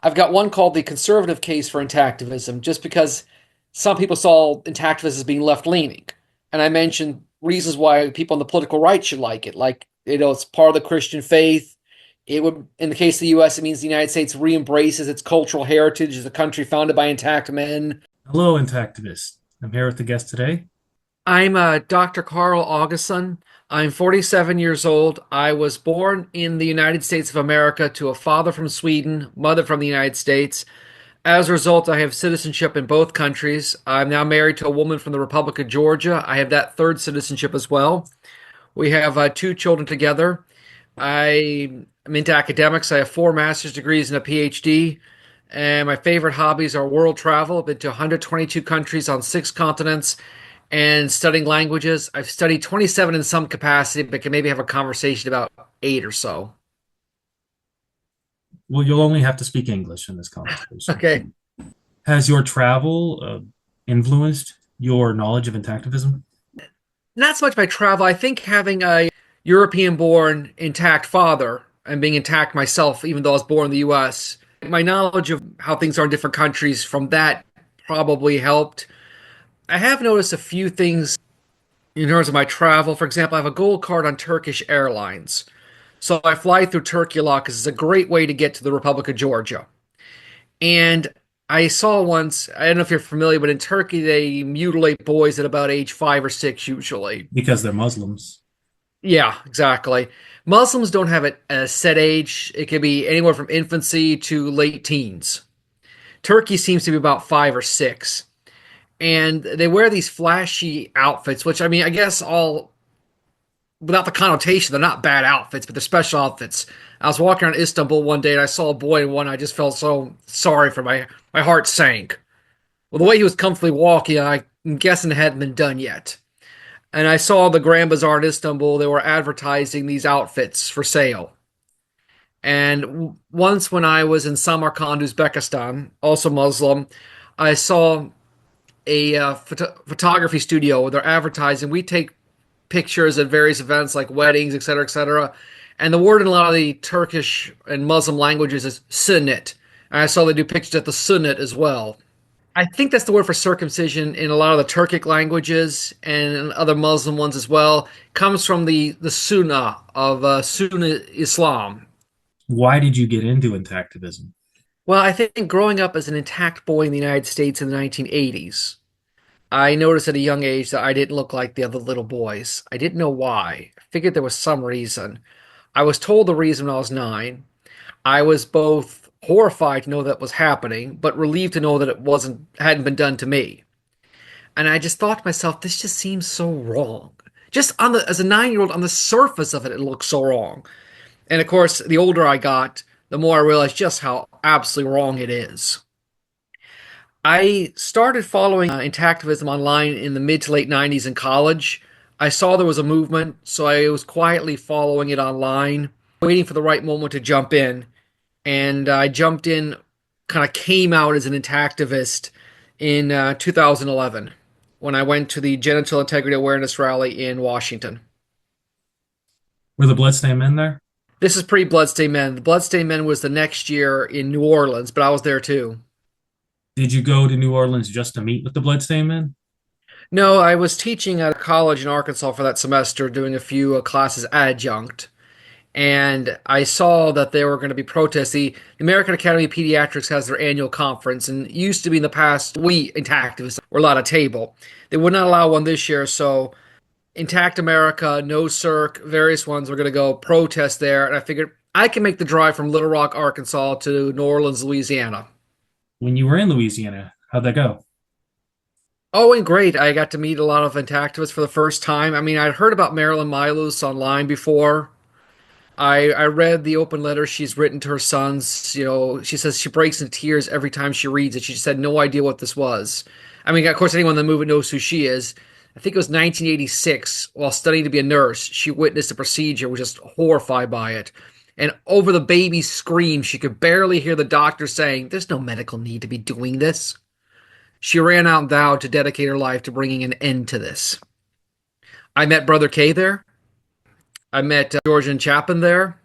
I've got one called the conservative case for intactivism, just because some people saw intactivism as being left leaning. And I mentioned reasons why people on the political right should like it. Like, it's part of the Christian faith. It would, in the case of the US, it means the United States re embraces its cultural heritage as a country founded by intact men. Hello, intactivist. I'm here with the guest today. I'm Dr. Carl Augustin. I'm 47 years old. I was born in the United States of America to a father from Sweden, mother from the United States. As a result, I have citizenship in both countries. I'm now married to a woman from the Republic of Georgia. I have that third citizenship as well. We have two children together. I am into academics. I have four master's degrees and a PhD. And my favorite hobbies are world travel. I've been to 122 countries on six continents and studying languages. I've studied 27 in some capacity, but can maybe have a conversation about eight or so. Well, you'll only have to speak English in this conversation. Okay. Has your travel influenced your knowledge of intactivism? Not so much my travel. I think having a European born intact father and being intact myself, even though I was born in the US, my knowledge of how things are in different countries from that probably helped. I have noticed a few things in terms of my travel. For example, I have a gold card on Turkish Airlines. So I fly through Turkey a lot because it's a great way to get to the Republic of Georgia. And I saw once, I don't know if you're familiar, but in Turkey, they mutilate boys at about age 5 or 6, usually. Because they're Muslims. Yeah, exactly. Muslims don't have a set age. It could be anywhere from infancy to late teens. Turkey seems to be about 5 or 6. And they wear these flashy outfits, which I mean, I guess all without the connotation, they're not bad outfits, but they're special outfits. I was walking around Istanbul one day and I saw a boy in one. I just felt so sorry for my heart sank. Well, the way he was comfortably walking, I'm guessing it hadn't been done yet. And I saw the Grand Bazaar in Istanbul. They were advertising these outfits for sale. And once when I was in Samarkand, Uzbekistan, also Muslim, I saw a photography studio where they're advertising. We take pictures at various events like weddings, etc., etc. And the word in a lot of the Turkish and Muslim languages is sunnat. And I saw they do pictures at the sunnat as well. I think that's the word for circumcision in a lot of the Turkic languages and other Muslim ones as well. Comes from the Sunnah of Sunni Islam. Why did you get into intactivism? Well, I think growing up as an intact boy in the United States in the 1980s, I noticed at a young age that I didn't look like the other little boys. I didn't know why. I figured there was some reason. I was told the reason when I was 9. I was both horrified to know that was happening, but relieved to know that it hadn't been done to me. And I just thought to myself, this just seems so wrong. Just as a 9-year-old, on the surface of it, it looks so wrong. And of course, the older I got, the more I realized just how absolutely wrong it is. I started following intactivism online in the mid to late 90s in college. I saw there was a movement, so I was quietly following it online, waiting for the right moment to jump in. And I jumped in, kind of came out as an intactivist in 2011 when I went to the Genital Integrity Awareness Rally in Washington. Were the Bloodstained Men there? This is pre Bloodstained Men. The Bloodstained Men was the next year in New Orleans, but I was there too. Did you go to New Orleans just to meet with the Bloodstained Men? No, I was teaching at a college in Arkansas for that semester, doing a few classes adjunct. And I saw that there were going to be protests. The American Academy of Pediatrics has their annual conference, and it used to be in the past, we intactivists were allowed a table. They would not allow one this year, so Intact America, No Circ, various ones were going to go protest there. And I figured I can make the drive from Little Rock, Arkansas to New Orleans, Louisiana. When you were in Louisiana, how'd that go? Oh, and great. I got to meet a lot of intactivists for the first time. I mean, I'd heard about Marilyn Milus online before. I read the open letter she's written to her sons. She says she breaks into tears every time she reads it. She just had no idea what this was. I mean, of course, anyone in the movement knows who she is. I think it was 1986, while studying to be a nurse, she witnessed a procedure, was just horrified by it. And over the baby's scream, she could barely hear the doctor saying, "There's no medical need to be doing this." She ran out and vowed to dedicate her life to bringing an end to this. I met Brother Kay there. I met Georgian Chapin there.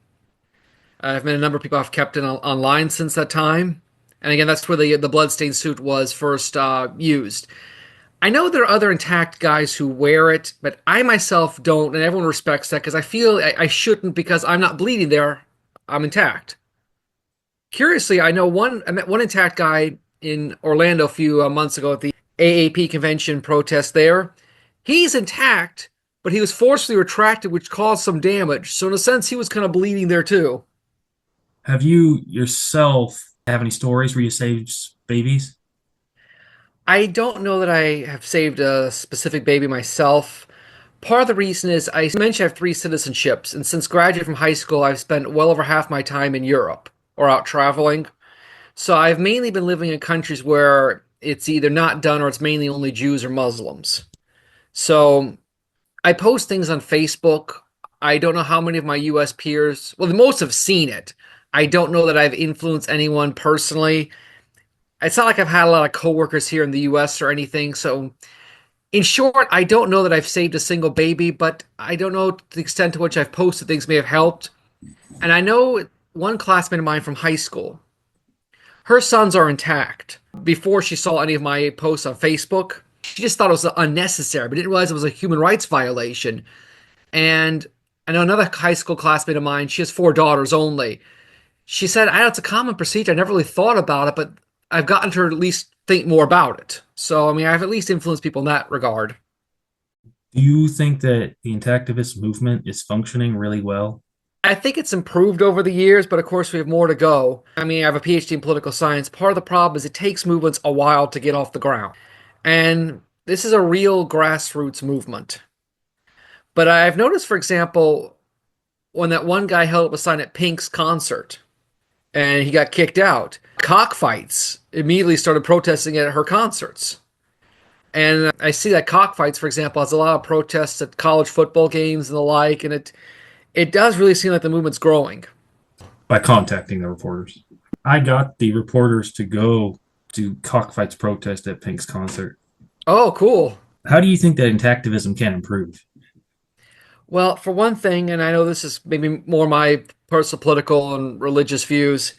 I've met a number of people I've kept in online since that time. And again, that's where the bloodstained suit was first used. I know there are other intact guys who wear it, but I myself don't, and everyone respects that because I feel I shouldn't because I'm not bleeding there. I'm intact. Curiously, I met one intact guy in Orlando a few months ago at the AAP convention protest there. He's intact, but he was forcibly retracted, which caused some damage. So in a sense, he was kind of bleeding there too. Have you yourself have any stories where you saved babies? I don't know that I have saved a specific baby myself. Part of the reason is I mentioned I have three citizenships, and since graduating from high school, I've spent well over half my time in Europe or out traveling. So I've mainly been living in countries where it's either not done or it's mainly only Jews or Muslims. So I post things on Facebook. I don't know how many of my US peers, well, the most have seen it. I don't know that I've influenced anyone personally. It's not like I've had a lot of coworkers here in the US or anything. So, in short, I don't know that I've saved a single baby, but I don't know the extent to which I've posted things may have helped. And I know one classmate of mine from high school, her sons are intact. Before she saw any of my posts on Facebook, she just thought it was unnecessary, but didn't realize it was a human rights violation. And I know another high school classmate of mine, she has four daughters only. She said, I know it's a common procedure. I never really thought about it, but I've gotten her to at least think more about it. So, I mean, I've at least influenced people in that regard. Do you think that the intactivist movement is functioning really well? I think it's improved over the years, but of course we have more to go. I mean, I have a PhD in political science. Part of the problem is it takes movements a while to get off the ground. And this is a real grassroots movement. But I've noticed, for example, when that one guy held up a sign at Pink's concert and he got kicked out, cockfights immediately started protesting at her concerts. And I see that cockfights, for example, has a lot of protests at college football games and the like, and it does really seem like the movement's growing. By contacting the reporters. I got the reporters to go to Cockfight's protest at Pink's concert. Oh, cool. How do you think that intactivism can improve? Well, for one thing, and I know this is maybe more my personal political and religious views,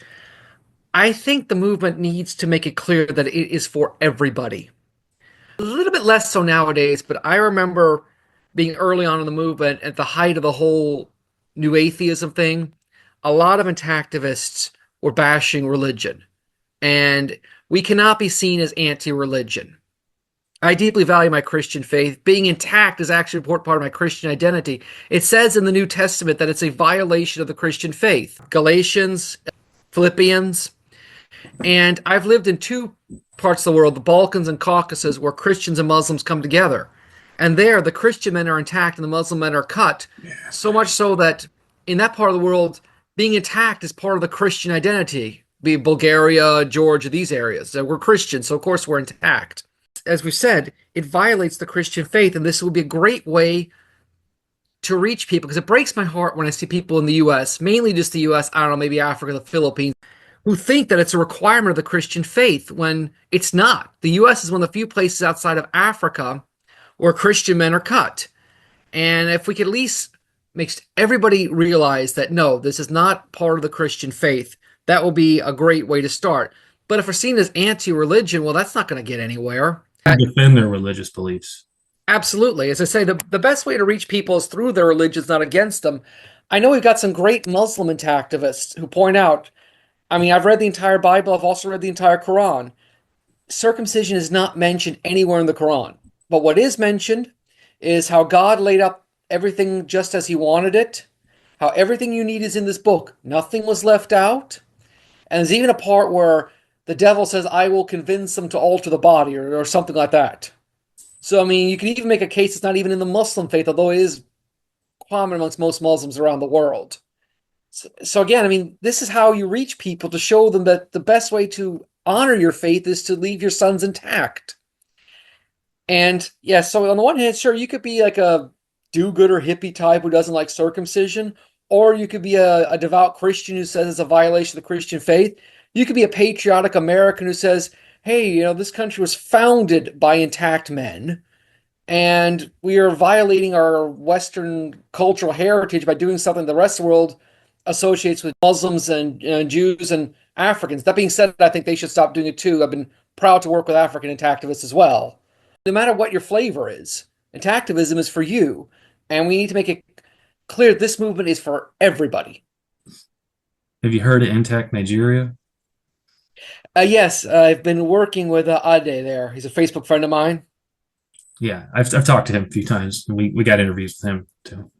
I think the movement needs to make it clear that it is for everybody. A little bit less so nowadays, but I remember being early on in the movement at the height of the whole new atheism thing. A lot of intactivists were bashing religion, and we cannot be seen as anti religion. I deeply value my Christian faith. Being intact is actually an important part of my Christian identity. It says in the New Testament that it's a violation of the Christian faith. Galatians, Philippians, and I've lived in two parts of the world, the Balkans and Caucasus, where Christians and Muslims come together. And there, the Christian men are intact and the Muslim men are cut. So much so that in that part of the world, being intact is part of the Christian identity. Be it Bulgaria, Georgia, these areas. We're Christians, so of course we're intact. As we've said, it violates the Christian faith, and this would be a great way to reach people because it breaks my heart when I see people in the US, mainly just the US, I don't know, maybe Africa, the Philippines, who think that it's a requirement of the Christian faith when it's not. The US is one of the few places outside of Africa where Christian men are cut. And if we could at least make everybody realize that no, this is not part of the Christian faith, that will be a great way to start. But if we're seen as anti religion, well, that's not going to get anywhere. Defend their religious beliefs. Absolutely. As I say, the best way to reach people is through their religions, not against them. I know we've got some great Muslim activists who point out, I mean, I've read the entire Bible, I've also read the entire Quran. Circumcision is not mentioned anywhere in the Quran. But what is mentioned is how God laid up everything just as he wanted it, how everything you need is in this book. Nothing was left out. And there's even a part where the devil says, I will convince them to alter the body or something like that. So, I mean, you can even make a case it's not even in the Muslim faith, although it is common amongst most Muslims around the world. So again, I mean, this is how you reach people to show them that the best way to honor your faith is to leave your sons intact. And yeah, so on the one hand, sure, you could be like a do-gooder hippie type who doesn't like circumcision, or you could be a devout Christian who says it's a violation of the Christian faith. You could be a patriotic American who says, hey, you know, this country was founded by intact men, and we are violating our Western cultural heritage by doing something the rest of the world associates with Muslims and Jews and Africans. That being said, I think they should stop doing it too. I've been proud to work with African intactivists as well. No matter what your flavor is, intactivism is for you. And we need to make it clear this movement is for everybody. Have you heard of Intact Nigeria? Yes, I've been working with Ade there. He's a Facebook friend of mine. Yeah, I've talked to him a few times. We got interviews with him too.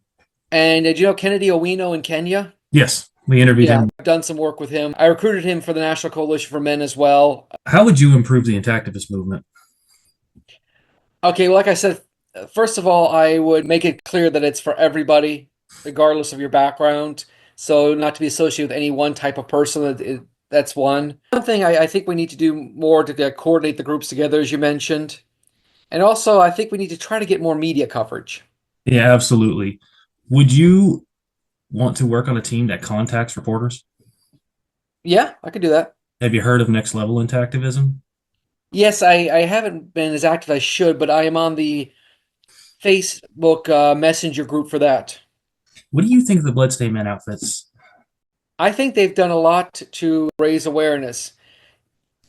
And did you know Kennedy Owino in Kenya? Yes, we interviewed Yeah, him. I've done some work with him. I recruited him for the National Coalition for Men as well. How would you improve the intactivist movement? Okay, well, like I said, first of all, I would make it clear that it's for everybody, regardless of your background. So, not to be associated with any one type of person. That's one. One thing I think we need to do more to coordinate the groups together, as you mentioned. And also, I think we need to try to get more media coverage. Yeah, absolutely. Would you want to work on a team that contacts reporters? Yeah, I could do that. Have you heard of Next Level Intactivism? Yes, I haven't been as active as I should, but I am on the Facebook Messenger group for that. What do you think of the Bloodstained Men outfits? I think they've done a lot to raise awareness.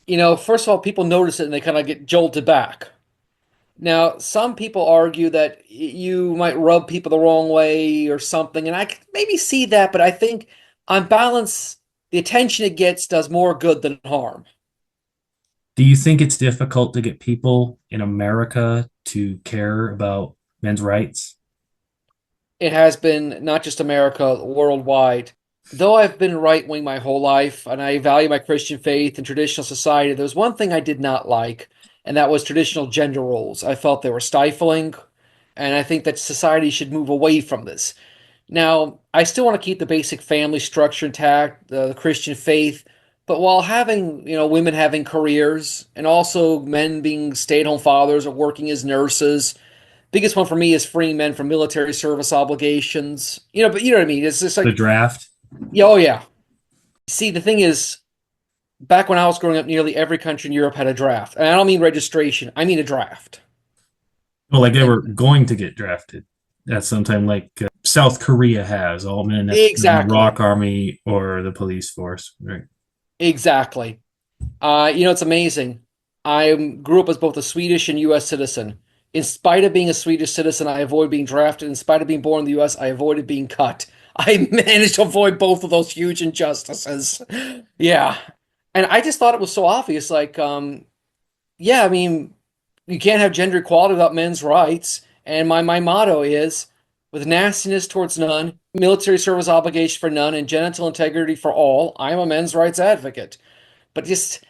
First of all, people notice it and they kind of get jolted back. Now, some people argue that you might rub people the wrong way or something, and I can maybe see that, but I think on balance, the attention it gets does more good than harm. Do you think it's difficult to get people in America to care about men's rights? It has been not just America, worldwide. Though I've been right wing my whole life and I value my Christian faith and traditional society, there was one thing I did not like, and that was traditional gender roles. I felt they were stifling, and I think that society should move away from this. Now, I still want to keep the basic family structure intact, the Christian faith, but while having, women having careers and also men being stay-at-home fathers or working as nurses, biggest one for me is freeing men from military service obligations. But you know what I mean? It's just The like, draft? yeah, oh yeah. See, the thing is, back when I was growing up, nearly every country in Europe had a draft. And I don't mean registration, I mean a draft. Well, like they And were going to get drafted at some time, like South Korea has all men in the exactly, Rock Army or the police force. Right. exactly. It's amazing. I grew up as both a Swedish and U.S. citizen. In spite of being a Swedish citizen, I avoided being drafted. In spite of being born in the U.S., I avoided being cut. I managed to avoid both of those huge injustices. Yeah. And I just thought it was so obvious. Like, yeah, I mean, you can't have gender equality without men's rights. And my motto is with nastiness towards none, military service obligation for none, and genital integrity for all, I am a men's rights advocate. But just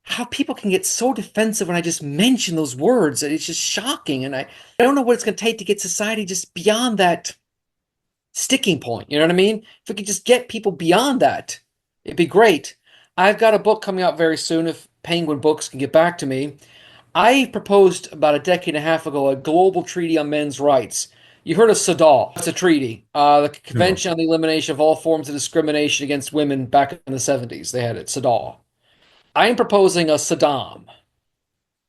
how people can get so defensive when I just mention those words, it's just shocking. And I don't know what it's going to take to get society just beyond that sticking point. You know what I mean? If we could just get people beyond that, it'd be great. I've got a book coming out very soon if Penguin Books can get back to me. I proposed about a decade and a half ago a global treaty on men's rights. You heard of CEDAW? It's a treaty, the No. Convention on the Elimination of All Forms of Discrimination Against Women back in the 70s. They had it, CEDAW. I am proposing a Saddam,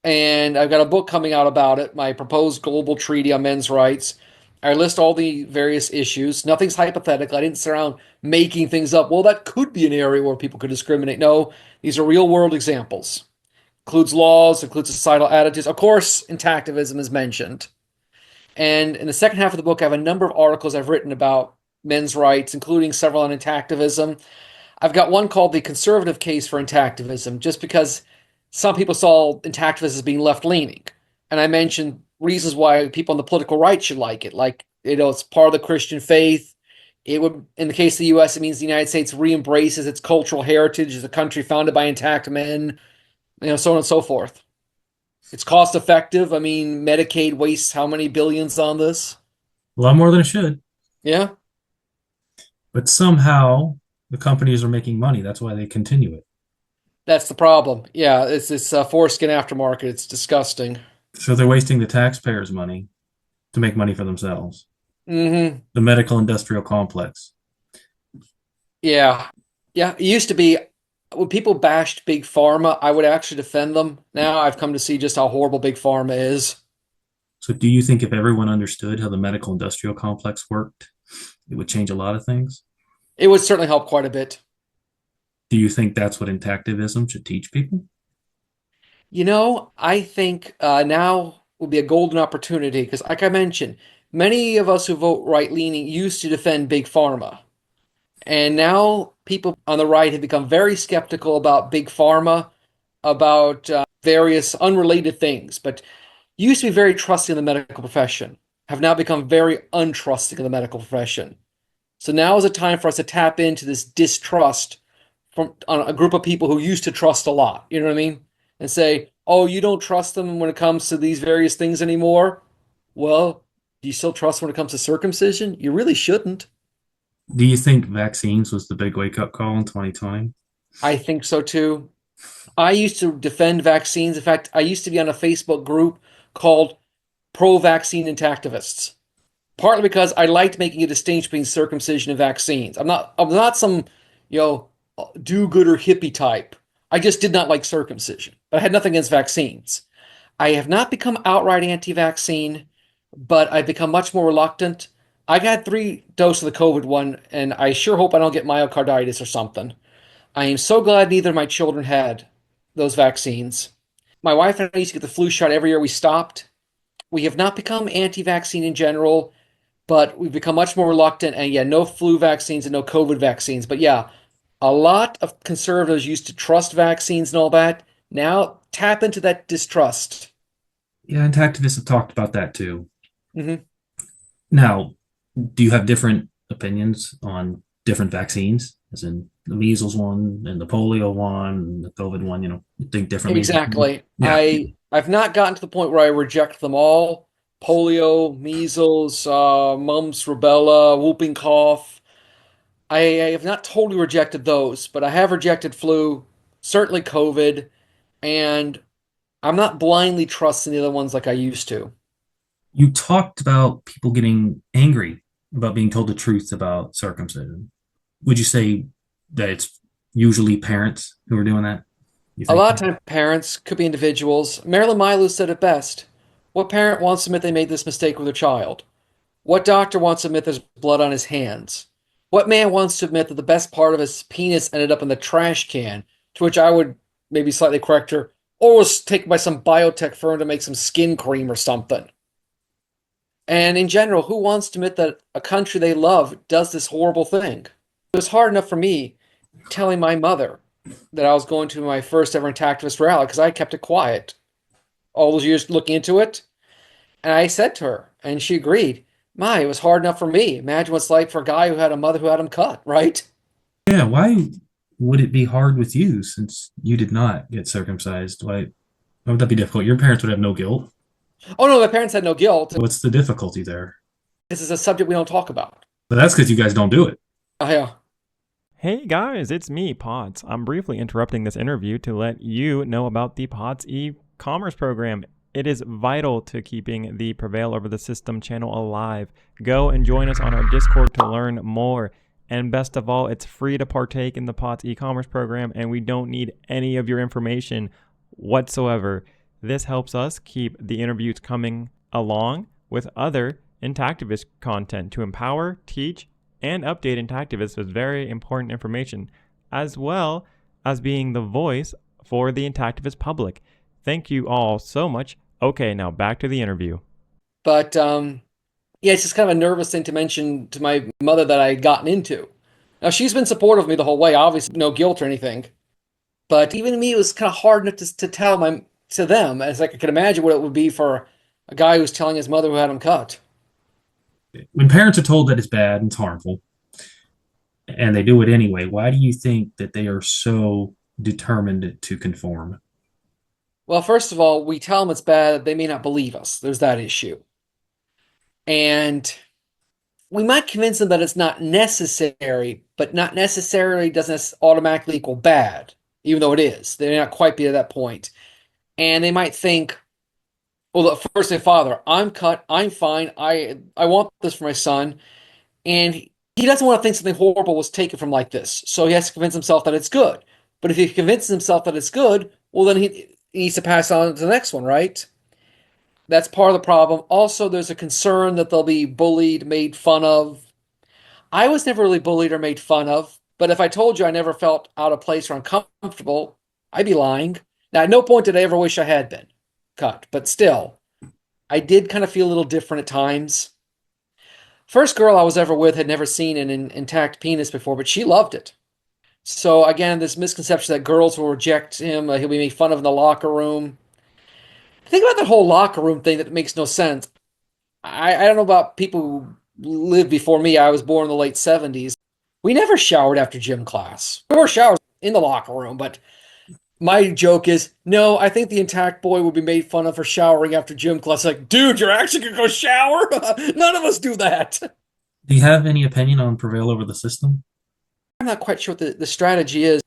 and I've got a book coming out about it, my proposed global treaty on men's rights. I list all the various issues. Nothing's hypothetical. I didn't sit around making things up. Well, that could be an area where people could discriminate. No, these are real world examples. Includes laws, includes societal attitudes. Of course, intactivism is mentioned. And in the second half of the book, I have a number of articles I've written about men's rights, including several on intactivism. I've got one called The Conservative Case for Intactivism, just because some people saw intactivism as being left leaning. And I mentioned reasons why people on the political right should like it. Like, it's part of the Christian faith. It would, in the case of the US, it means the United States re embraces its cultural heritage as a country founded by intact men, so on and so forth. It's cost effective. I mean, Medicaid wastes how many billions on this? A lot more than it should. Yeah, But somehow the companies are making money. That's why they continue it. that's the problem. Yeah, it's this foreskin aftermarket. It's disgusting. So they're wasting the taxpayers' money to make money for themselves. Hmm. The medical industrial complex. Yeah. Yeah. It used to be when people bashed Big Pharma, I would actually defend them. Now I've come to see just how horrible Big Pharma is. So do you think if everyone understood how the medical industrial complex worked, it would change a lot of things? It would certainly help quite a bit. Do you think that's what intactivism should teach people? I think now would be a golden opportunity because, like I mentioned, many of us who vote right leaning used to defend big pharma. And now people on the right have become very skeptical about big pharma, about various unrelated things, but used to be very trusting in the medical profession, have now become very untrusting in the medical profession. So now is a time for us to tap into this distrust from on a group of people who used to trust a lot. You know what I mean? And say, "Oh, you don't trust them when it comes to these various things anymore." Well, do you still trust when it comes to circumcision? You really shouldn't. Do you think vaccines was the big wake up call in 2020? I think so too. I used to defend vaccines. In fact, I used to be on a Facebook group called Pro-Vaccine Intactivists. Partly because I liked making a distinction between circumcision and vaccines. I'm not some, you know, do-gooder hippie type. I just did not like circumcision, but I had nothing against vaccines. I have not become outright anti-vaccine, but I've become much more reluctant. I got 3 doses of the COVID one, and I sure hope I don't get myocarditis or something. I am so glad neither of my children had those vaccines. My wife and I used to get the flu shot every year we stopped. We have not become anti-vaccine in general, but we've become much more reluctant. And yeah, no flu vaccines and no COVID vaccines. But yeah, a lot of conservatives used to trust vaccines and all that. Now tap into that distrust. Yeah, intactivists have talked about that too. Hmm. Now, do you have different opinions on different vaccines, as in the measles one and the polio one and the COVID one? You think differently? Exactly. Yeah. I've not gotten to the point where I reject them all. Polio, measles, mumps, rubella, whooping cough. I have not totally rejected those, but I have rejected flu, certainly COVID, and I'm not blindly trusting the other ones like I used to. You talked about people getting angry about being told the truth about circumcision. Would you say that it's usually parents who are doing that? You A think? lot of times, parents could be individuals. Marilyn Milo said it best. What parent wants to admit they made this mistake with their child? What doctor wants to admit there's blood on his hands? What man wants to admit that the best part of his penis ended up in the trash can? To which I would maybe slightly correct her, or was taken by some biotech firm to make some skin cream or something. And in general, who wants to admit that a country they love does this horrible thing? It was hard enough for me telling my mother that I was going to my first ever intactivist rally because I kept it quiet all those years looking into it. And I said to her, and she agreed, My, it was hard enough for me. Imagine what it's like for a guy who had a mother who had him cut, right? Yeah. Why would it be hard with you since you did not get circumcised? Why would that be difficult? Your parents would have no guilt. Oh no, my parents had no guilt. What's the difficulty there? This is a subject we don't talk about. But that's because you guys don't do it. Yeah. Hey guys, it's me, Pods. I'm briefly interrupting this interview to let you know about the Pods e-commerce program. It is vital to keeping the Prevail Over the System channel alive. Go and join us on our Discord to learn more. And best of all, it's free to partake in the Pods e-commerce program, and we don't need any of your information whatsoever. This helps us keep the interviews coming along with other Intactivist content to empower, teach, and update Intactivist with very important information, as well as being the voice for the Intactivist public. Thank you all so much. Okay, now back to the interview. But yeah, it's just kind of a nervous thing to mention to my mother that I had gotten into. Now she's been supportive of me the whole way, obviously no guilt or anything. But even to me, it was kind of hard enough to tell to them, as like I could imagine what it would be for a guy who's telling his mother who had him cut. When parents are told that it's bad and it's harmful, and they do it anyway, why do you think that they are so determined to conform? Well, first of all, we tell them it's bad, they may not believe us. There's that issue. And we might convince them that it's not necessary, but not necessarily doesn't automatically equal bad, even though it is. They may not quite be at that point. And they might think, well, first say, Father, I'm cut, I'm fine, I want this for my son. And he doesn't want to think something horrible was taken from like this. So he has to convince himself that it's good. But if he convinces himself that it's good, well, then he needs to pass on to the next one, right? That's part of the problem. Also, there's a concern that they'll be bullied, made fun of. I was never really bullied or made fun of, but if I told you I never felt out of place or uncomfortable, I'd be lying. Now, at no point did I ever wish I had been cut, but still, I did kind of feel a little different at times. First girl I was ever with had never seen an intact penis before, but she loved it. So again, this misconception that girls will reject him, he'll be made fun of in the locker room. Think about that whole locker room thing that makes no sense. I don't know about people who lived before me. I was born in the late 70s. We never showered after gym class. There were showers in the locker room, but my joke is, no, I think the intact boy would be made fun of for showering after gym class. Like, dude, you're actually gonna go shower? None of us do that. Do you have any opinion on Prevail over the system? I'm not quite sure what the strategy is.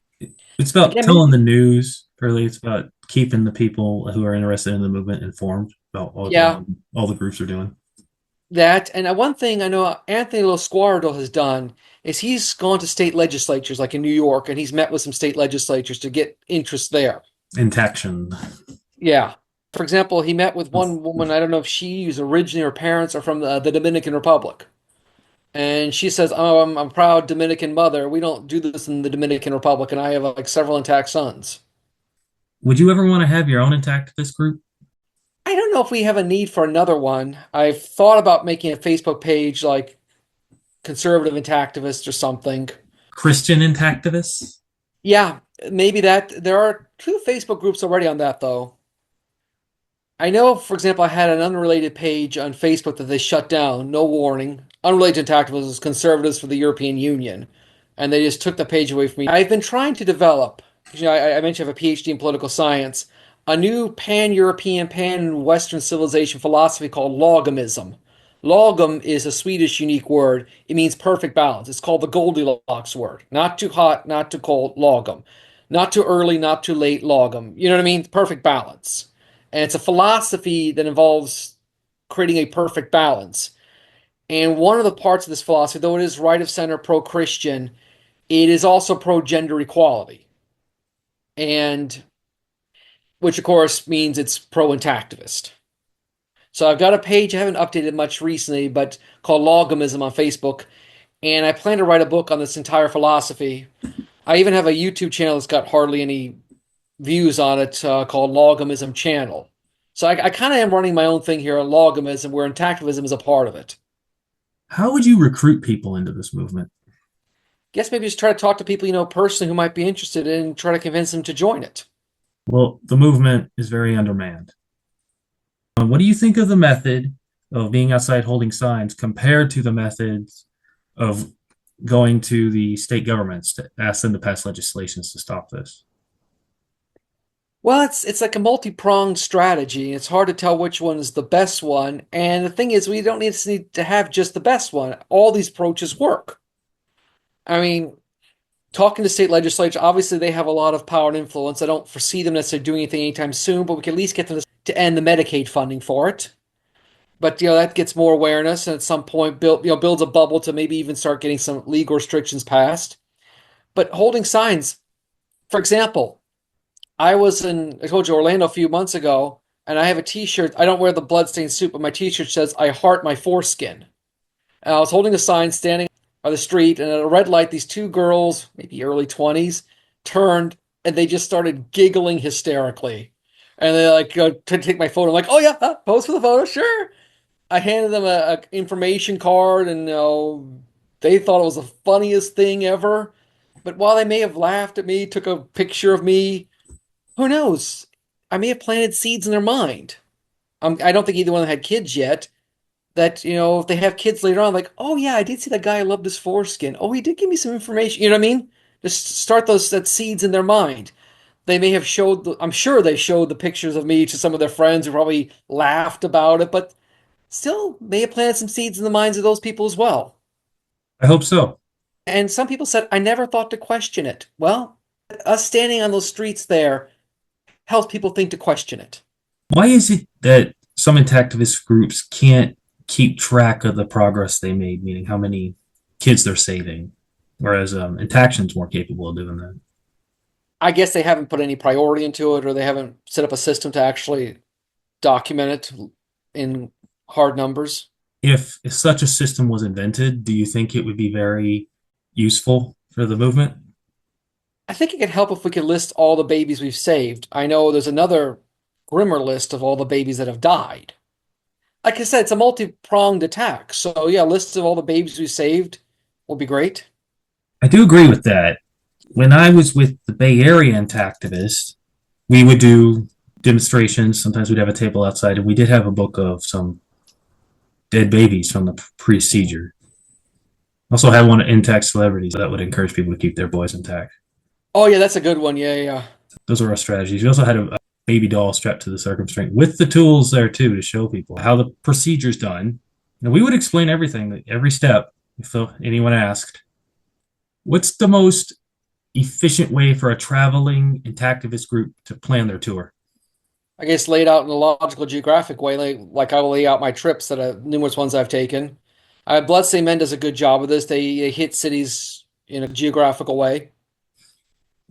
It's about Again, telling maybe the news, really. It's about keeping the people who are interested in the movement informed about what yeah, all the groups are doing. that. And one thing I know Anthony Losquardo has done is he's gone to state legislatures, like in New York, and he's met with some state legislatures to get interest there. Intaction. Yeah. For example, he met with one woman. I don't know if she's originally her parents are from the Dominican Republic. And she says, "Oh, I'm a proud Dominican mother. We don't do this in the Dominican Republic, and I have like several intact sons." Would you ever want to have your own intactivist group? I don't know if we have a need for another one. I've thought about making a Facebook page like conservative intactivist or something. Christian intactivists? Yeah, maybe that. There are two Facebook groups already on that, though. I know, for example, I had an unrelated page on Facebook that they shut down, no warning. Unrelated to activists, conservatives for the European Union, and they just took the page away from me. I've been trying to develop, I mentioned I have a PhD in political science, a new pan-European, pan-Western civilization philosophy called logomism. Logom is a Swedish unique word. It means perfect balance. It's called the Goldilocks word. Not too hot, not too cold, logom. Not too early, not too late, logom. You know what I mean? Perfect balance. And it's a philosophy that involves creating a perfect balance. And one of the parts of this philosophy, though it is right of center, pro Christian, it is also pro gender equality. And which, of course, means it's pro intactivist. So I've got a page I haven't updated much recently, but called Logomism on Facebook. And I plan to write a book on this entire philosophy. I even have a YouTube channel that's got hardly any views on it called Logomism Channel. So I kind of am running my own thing here on Logomism, where intactivism is a part of it. How would you recruit people into this movement? Guess maybe just try to talk to people you know personally who might be interested and try to convince them to join it. Well, the movement is very undermanned. What do you think of the method of being outside holding signs compared to the methods of going to the state governments to ask them to pass legislations to stop this? Well, it's like a multi-pronged strategy. It's hard to tell which one is the best one. And the thing is, we don't need to have just the best one. All these approaches work. I mean, talking to state legislature, obviously they have a lot of power and influence. I don't foresee them necessarily doing anything anytime soon, but we can at least get them to end the Medicaid funding for it. But that gets more awareness, and at some point, builds a bubble to maybe even start getting some legal restrictions passed. But holding signs, for example, I told you Orlando a few months ago, and I have a T-shirt. I don't wear the bloodstained suit, but my T-shirt says "I heart my foreskin." And I was holding a sign standing on the street, and at a red light, these two girls, maybe early 20s, turned and they just started giggling hysterically. And they like go to take my photo. I'm like, "Oh yeah, pose for the photo, sure." I handed them a information card, and they thought it was the funniest thing ever. But while they may have laughed at me, took a picture of me, who knows? I may have planted seeds in their mind. I don't think either one of them had kids yet. That if they have kids later on, like, oh yeah, I did see that guy. I loved his foreskin. Oh, he did give me some information. You know what I mean? Just start those that seeds in their mind. They may have showed. I'm sure they showed the pictures of me to some of their friends who probably laughed about it, but still may have planted some seeds in the minds of those people as well. I hope so. And some people said, I never thought to question it. Well, us standing on those streets there helps people think to question it. Why is it that some intactivist groups can't keep track of the progress they made, meaning how many kids they're saving, whereas Intaction's more capable of doing that? I guess they haven't put any priority into it, or they haven't set up a system to actually document it in hard numbers. If such a system was invented, do you think it would be very useful for the movement? I think it could help if we could list all the babies we've saved. I know there's another grimmer list of all the babies that have died. Like I said, it's a multi-pronged attack. So yeah, lists of all the babies we saved will be great. I do agree with that. When I was with the Bay Area intactivists, we would do demonstrations. Sometimes we'd have a table outside, and we did have a book of some dead babies from the procedure. Also had one of intact celebrities that would encourage people to keep their boys intact. Oh yeah, that's a good one. Yeah, yeah. Those are our strategies. We also had a baby doll strapped to the circumstance with the tools there too to show people how the procedure's done. And we would explain everything, every step, if anyone asked. What's the most efficient way for a traveling intactivist group to plan their tour? I guess laid out in a logical geographic way, like I will lay out my trips that numerous ones I've taken. Bloodstain Men does a good job of this. They hit cities in a geographical way.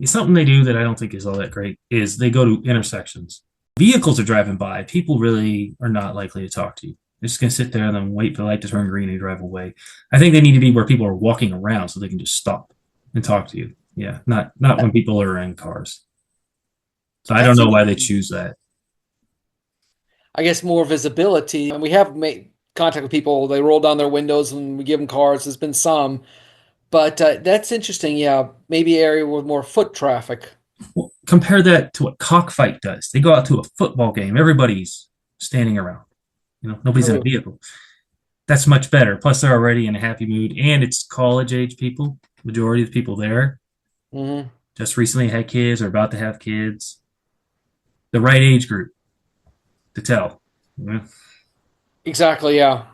Something they do that I don't think is all that great is they go to intersections. Vehicles are driving by. People really are not likely to talk to you. They're just going to sit there and then wait for the light to turn green and drive away. I think they need to be where people are walking around so they can just stop and talk to you. Yeah, not when people are in cars. So I don't That's know why they interesting. choose that. I guess more visibility. And we have made contact with people. They roll down their windows and we give them cards. There's been some, but that's interesting. Yeah, maybe an area with more foot traffic. Well, compare that to what Cockfight does. They go out to a football game. Everybody's standing around. Nobody's in a True. vehicle. That's much better. Plus, they're already in a happy mood, and it's college age people. Majority of the people there Hmm. just recently had kids or about to have kids. The right age group to tell. Yeah. Exactly. Yeah.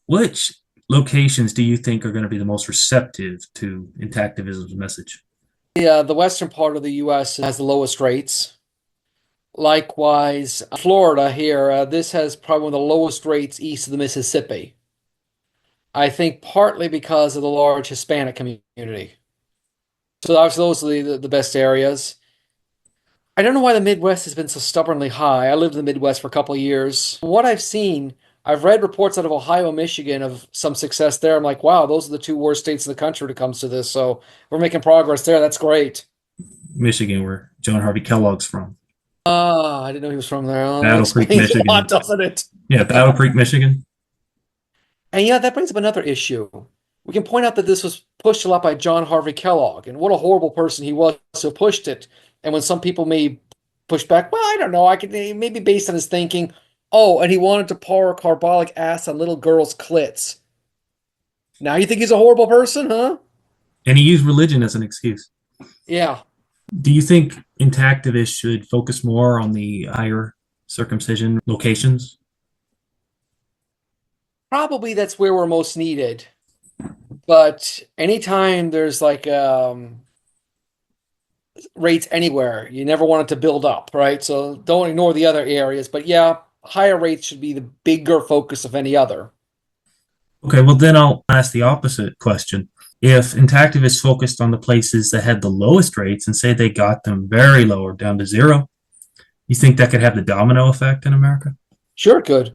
Which locations do you think are going to be the most receptive to intactivism's message? Yeah. The western part of the U.S. has the lowest rates. Likewise, Florida here, this has probably one of the lowest rates east of the Mississippi. I think partly because of the large Hispanic community. So obviously those are the best areas. I don't know why the Midwest has been so stubbornly high. I lived in the Midwest for a couple of years. From what I've seen, I've read reports out of Ohio, Michigan of some success there. I'm like, wow, those are the two worst states in the country when it comes to this. So we're making progress there. That's great. Michigan, where John Harvey Kellogg's from. Ah, I didn't know he was from there. Oh, that Battle Creek, explains a lot, Michigan. doesn't it? Yeah, Battle Creek, Michigan. And yeah, that brings up another issue. We can point out that this was pushed a lot by John Harvey Kellogg, and what a horrible person he was who pushed it. And when some people may push back, well, I don't know, I could maybe based on his thinking, oh, and he wanted to pour carbolic acid on little girls' clits. Now you think he's a horrible person, huh? And he used religion as an excuse. Yeah, Do you think intactivists should focus more on the higher circumcision locations? probably that's where we're most needed. But anytime there's like rates anywhere. You never want it to build up, right? So don't ignore the other areas. But yeah, higher rates should be the bigger focus of any other. Okay, well, then I'll ask the opposite question. If intactivists focused on the places that had the lowest rates and say they got them very low or down to zero, you think that could have the domino effect in America? Sure, good.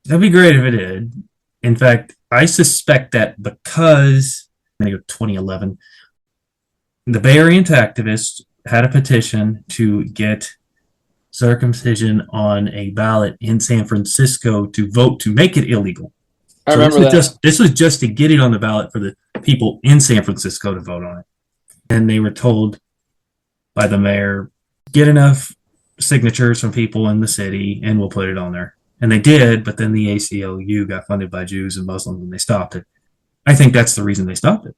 That'd be great if it did. In fact, I suspect that because I think 2011, the Bay Area activists had a petition to get circumcision on a ballot in San Francisco to vote to make it illegal. I So remember that. this was just to get it on the ballot for the people in San Francisco to vote on it. And they were told by the mayor, get enough signatures from people in the city and we'll put it on there. And they did, but then the ACLU got funded by Jews and Muslims and they stopped it. I think that's the reason they stopped it.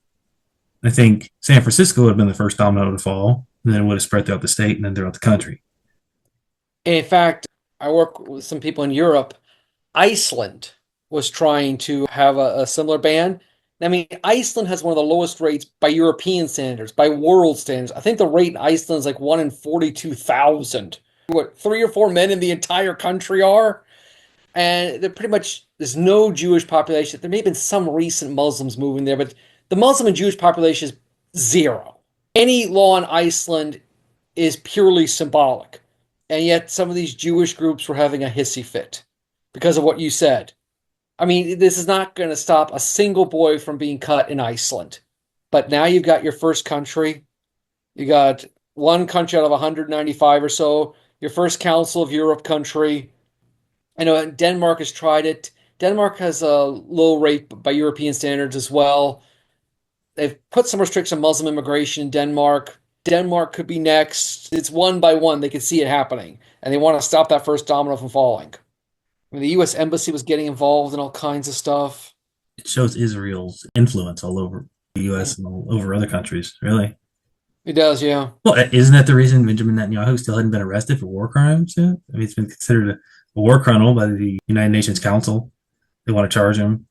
I think San Francisco would have been the first domino to fall, and then it would have spread throughout the state and then throughout the country. In fact, I work with some people in Europe. Iceland was trying to have a similar ban. I mean, Iceland has one of the lowest rates by European standards, by world standards. I think the rate in Iceland is like 1 in 42,000. What, 3 or 4 men in the entire country are? And they're pretty much, there's no Jewish population. There may have been some recent Muslims moving there, but the Muslim and Jewish population is zero. Any law in Iceland is purely symbolic. And yet some of these Jewish groups were having a hissy fit because of what you said. I mean, this is not going to stop a single boy from being cut in Iceland. But now you've got your first country. You got one country out of 195 or so, your first Council of Europe country. I know Denmark has tried it. Denmark has a low rate by European standards as well. They've put some restriction on Muslim immigration in Denmark. Denmark could be next. It's one by one. They could see it happening, and they want to stop that first domino from falling. I mean, the U.S. Embassy was getting involved in all kinds of stuff. It shows Israel's influence all over the U.S. and all over other countries. Really. It does, yeah. Well, isn't that the reason Benjamin Netanyahu still hadn't been arrested for war crimes yet? I mean, it's been considered a war criminal by the United Nations Council. They want to charge him,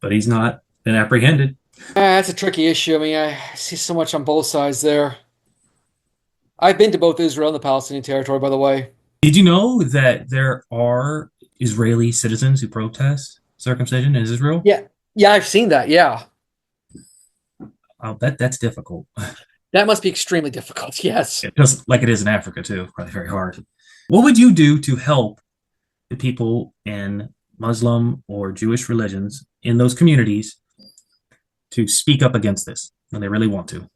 but he's not been apprehended. That's a tricky issue. I mean, I see so much on both sides there. I've been to both Israel and the Palestinian territory, by the way. Did you know that there are Israeli citizens who protest circumcision in Israel? Yeah, yeah, I've seen that. Yeah, That's difficult. that must be extremely difficult. Yes. Just like it is in Africa too, probably very hard. What would you do to help the people in Muslim or Jewish religions in those communities to speak up against this when they really want to?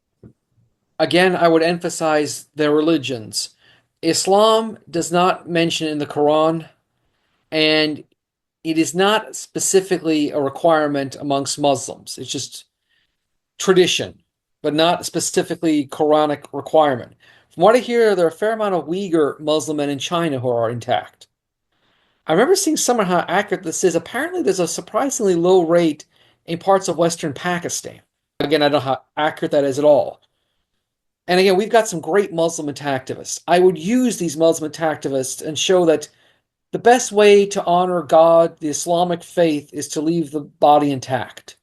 Again, I would emphasize their religions. Islam does not mention in the Quran, and it is not specifically a requirement amongst Muslims. It's just tradition, but not specifically Quranic requirement. From what I hear, there are a fair amount of Uyghur Muslim men in China who are intact. I remember seeing somewhere how accurate this is. Apparently, there's a surprisingly low rate in parts of Western Pakistan. Again, I don't know how accurate that is at all. And again, we've got some great Muslim intactivists. I would use these Muslim intactivists and show that the best way to honor God, the Islamic faith, is to leave the body intact.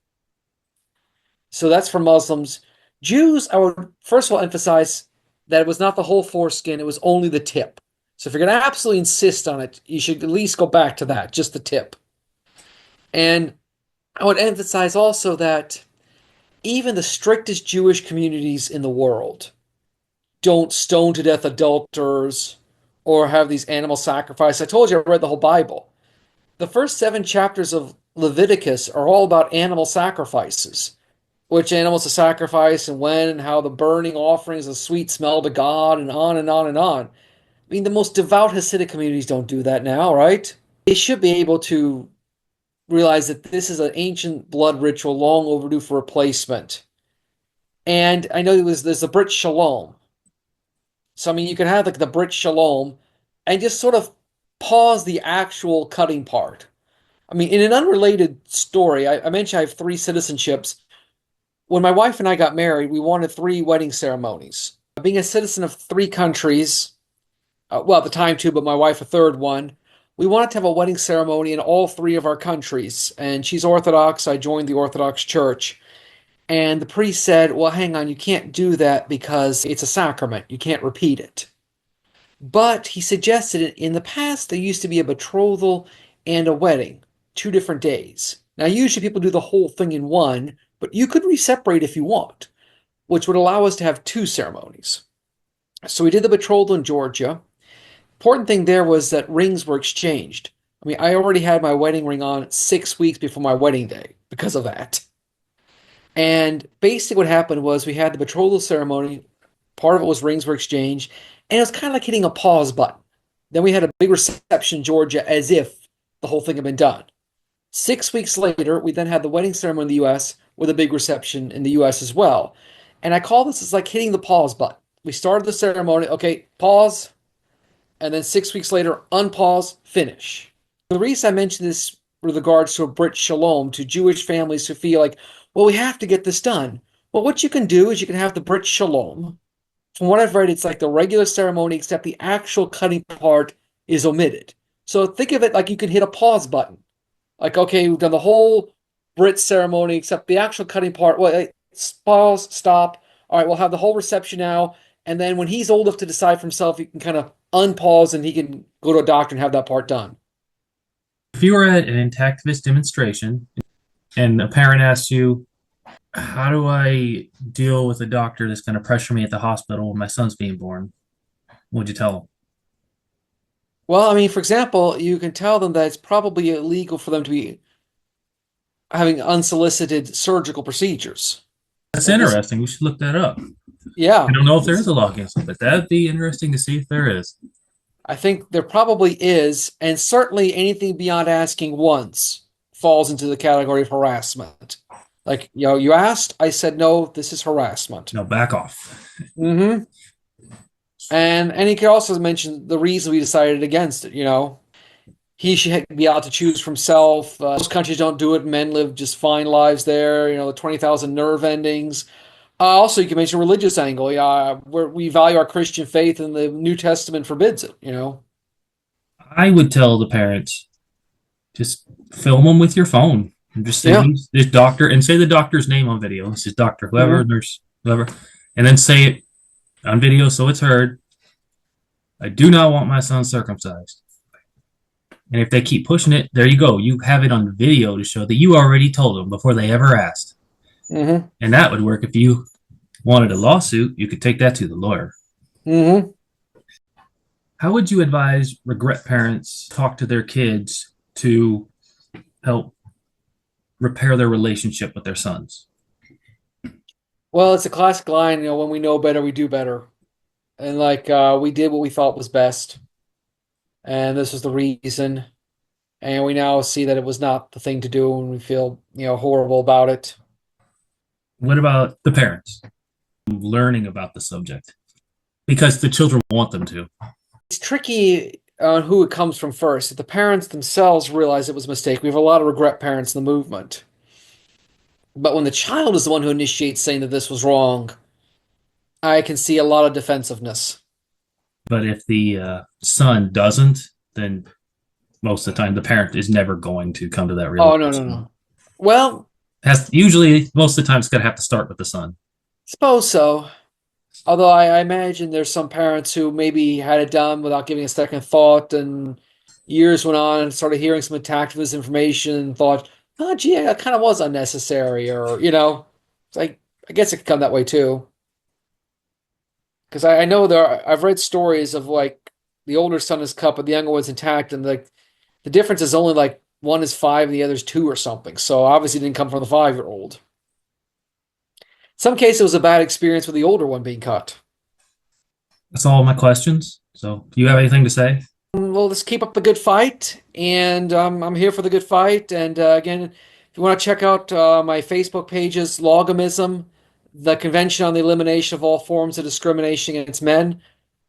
So that's for Muslims. Jews, I would first of all emphasize that it was not the whole foreskin, it was only the tip. So if you're going to absolutely insist on it, you should at least go back to that, just the tip. And I would emphasize also that even the strictest Jewish communities in the world don't stone to death adulterers or have these animal sacrifices. I told you I read the whole Bible. The first 7 chapters of Leviticus are all about animal sacrifices, which animals to sacrifice and when and how the burning offerings, a sweet smell to God, and on and on and on. I mean, the most devout Hasidic communities don't do that now, right? They should be able to realize that this is an ancient blood ritual long overdue for replacement. And I know there's the Brit Shalom. So, I mean, you can have like the Brit Shalom and just sort of pause the actual cutting part. I mean, in an unrelated story, I mentioned I have 3 citizenships. When my wife and I got married, we wanted 3 wedding ceremonies. Being a citizen of 3 countries, well, at the time too, but my wife a third one, we wanted to have a wedding ceremony in all 3 of our countries. And she's Orthodox. I joined the Orthodox Church. And the priest said, well, hang on, you can't do that because it's a sacrament. You can't repeat it. But he suggested in the past there used to be a betrothal and a wedding, 2 different days. Now, usually people do the whole thing in one, but you could re-separate if you want, which would allow us to have 2 ceremonies. So we did the betrothal in Georgia. Important thing there was that rings were exchanged. I mean, I already had my wedding ring on 6 weeks before my wedding day because of that. And basically what happened was we had the betrothal ceremony. Part of it was rings were exchanged. And it was kind of like hitting a pause button. Then we had a big reception in Georgia as if the whole thing had been done. 6 weeks later, we then had the wedding ceremony in the U.S. with a big reception in the U.S. as well. And I call this as like hitting the pause button. We started the ceremony. Okay, pause. And then 6 weeks later, unpause, finish. The reason I mention this with regards to a Brit Shalom, to Jewish families who feel like, well, we have to get this done. Well, what you can do is you can have the Brit Shalom. From what I've read, it's like the regular ceremony, except the actual cutting part is omitted. So think of it like you can hit a pause button. Like, okay, we've done the whole Brit ceremony, except the actual cutting part. Well, pause, stop. All right, we'll have the whole reception now. And then when he's old enough to decide for himself, he can kind of unpause and he can go to a doctor and have that part done. If you were at an intactivist demonstration and a parent asks you, how do I deal with a doctor that's going to pressure me at the hospital when my son's being born? What would you tell them? Well, I mean, for example, you can tell them that it's probably illegal for them to be having unsolicited surgical procedures. That's Like this, interesting. We should look that up. yeah, I don't know if there is a law against it, but that'd be interesting to see if there is. I think there probably is, and certainly anything beyond asking once falls into the category of harassment. Like, you asked, I said no, this is harassment. No, back off. Mm-hmm. And he could also mention the reason we decided against it. He should be able to choose for himself. Most countries don't do it. Men live just fine lives there. The 20,000 nerve endings. Also, you can mention a religious angle. Yeah, where we value our Christian faith, and the New Testament forbids it. I would tell the parents, just film them with your phone and just say Yeah. this doctor, and say the doctor's name on video. This is doctor whoever, Mhm. nurse whoever, and then say it on video so it's heard. I do not want my son circumcised. And if they keep pushing it, there you go. You have it on video to show that you already told them before they ever asked. Mm-hmm. And that would work. If you wanted a lawsuit, you could take that to the lawyer. Mm-hmm. How would you advise regret parents talk to their kids to help repair their relationship with their sons? Well, it's a classic line. When we know better, we do better. And we did what we thought was best, and this was the reason. And we now see that it was not the thing to do, and we feel horrible about it. What about the parents learning about the subject? Because the children want them to. It's tricky on who it comes from first. If the parents themselves realize it was a mistake, we have a lot of regret parents in the movement. But when the child is the one who initiates saying that this was wrong, I can see a lot of defensiveness. But if the son doesn't, then most of the time the parent is never going to come to that Oh, no, no, realization. no. Well, Usually, most of the time, it's going to have to start with the son. suppose so. Although I imagine there's some parents who maybe had it done without giving a second thought, and years went on and started hearing some intactivist information and thought, oh, gee, that kind of was unnecessary, or, it's like, I guess it could come that way too. Because I know I've read stories of the older son is cut, but the younger one's intact, and the difference is only one is 5 and the other's 2 or something. So obviously it didn't come from the 5-year-old. In some cases, it was a bad experience with the older one being cut. That's all my questions. So, do you have anything to say? Well, let's keep up the good fight, and I'm here for the good fight. And again, if you want to check out my Facebook pages, Logomism, the Convention on the Elimination of All Forms of Discrimination Against Men.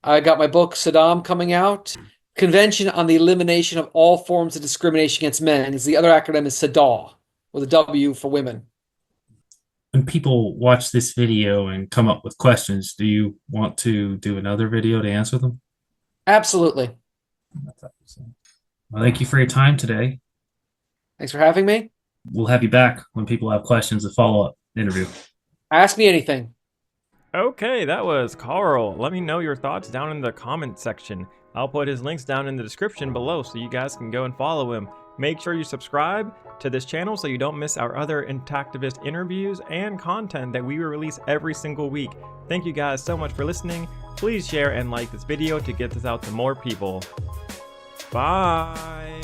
I got my book, Saddam, coming out. Convention on the Elimination of All Forms of Discrimination Against Men. The other acronym is SADAW, with a W for women. When people watch this video and come up with questions, do you want to do another video to answer them? Absolutely. Well, thank you for your time today. Thanks for having me. We'll have you back when people have questions, a follow-up interview. Ask me anything. Okay, that was Carl. Let me know your thoughts down in the comment section. I'll put his links down in the description below so you guys can go and follow him. Make sure you subscribe to this channel so you don't miss our other intactivist interviews and content that we will release every single week. Thank you guys so much for listening. Please share and like this video to get this out to more people. Bye!